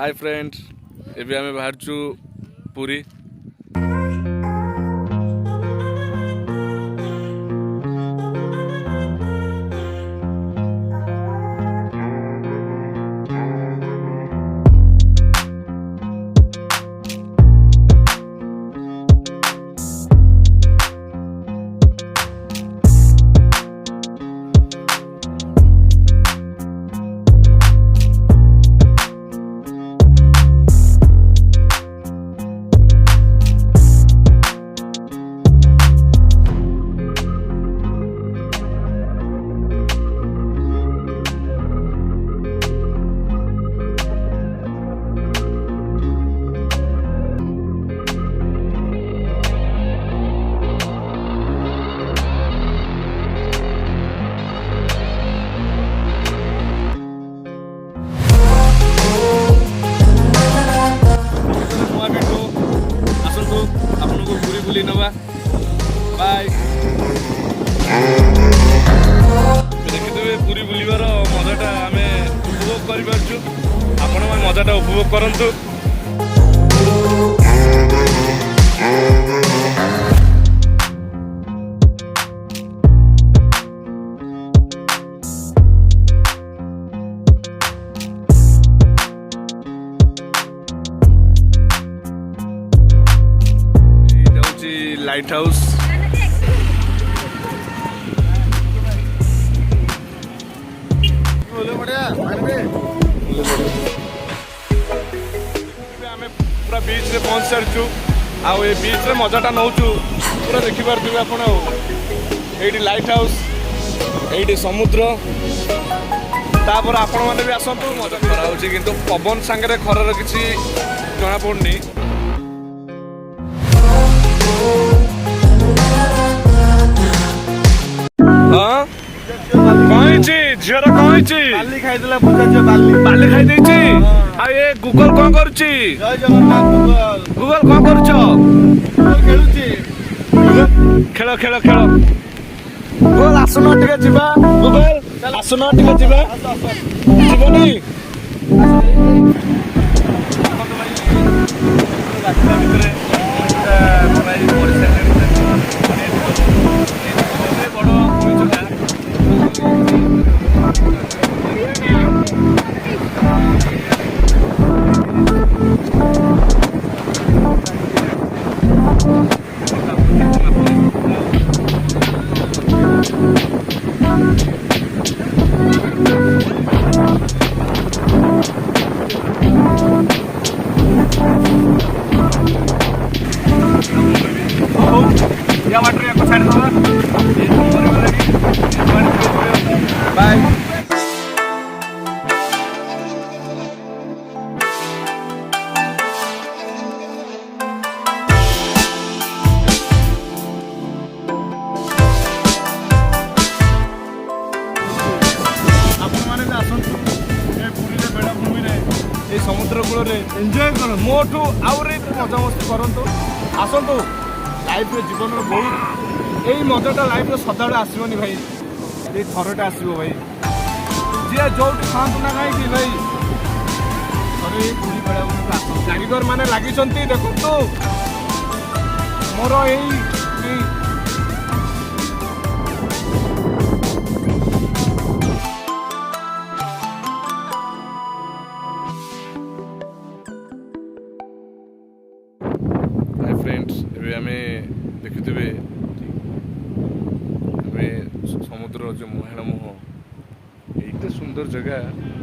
hi friends एबे आमे बाहरचु पुरी बुली नवा बाय देखिए पूरी बुलवार मजाटा आम उपभोग कर मजाटा उपभोग करंतु लाइट हाउस पूरा बीच रे पहुंच सारचु आउ ए बीच रे मजाटा नौचु पूरा देखि पारथिबे आपण एठी लाइट हाउस एठी समुद्र तापर आपण माने भी आसंतु मजा करा होची किंतु पवन संगे खरर किछि जणा पड़नी झीर कौन बाली खाईदेला बाली खाई देछि आ ये गूगल कौन करूची जय जगन्नाथ गूगल कौन करूछ खेल खेल खेल गूगल आसुना टिके जिबा गूगल आसुना टिके जिबा जीवनी बाय समुद्र कूल एंजॉय कर मोठू आउरी मजा मस्ती करंतु आसंतु लाइफ रे जीवन में बहुत यही मजाटा लाइफ रे सदाबे आसबनी भाई ये थरटा आसबो भाई जे जोटी खांतु ना कहीं भाई थरे पूरी बेड़ा को कारीगर माने लागि छंती देखंतु मोर एई फ्रेंड्स एबे हमें देखिथिबे हमें समुद्र जो मोहन मोह एटा सुंदर जगह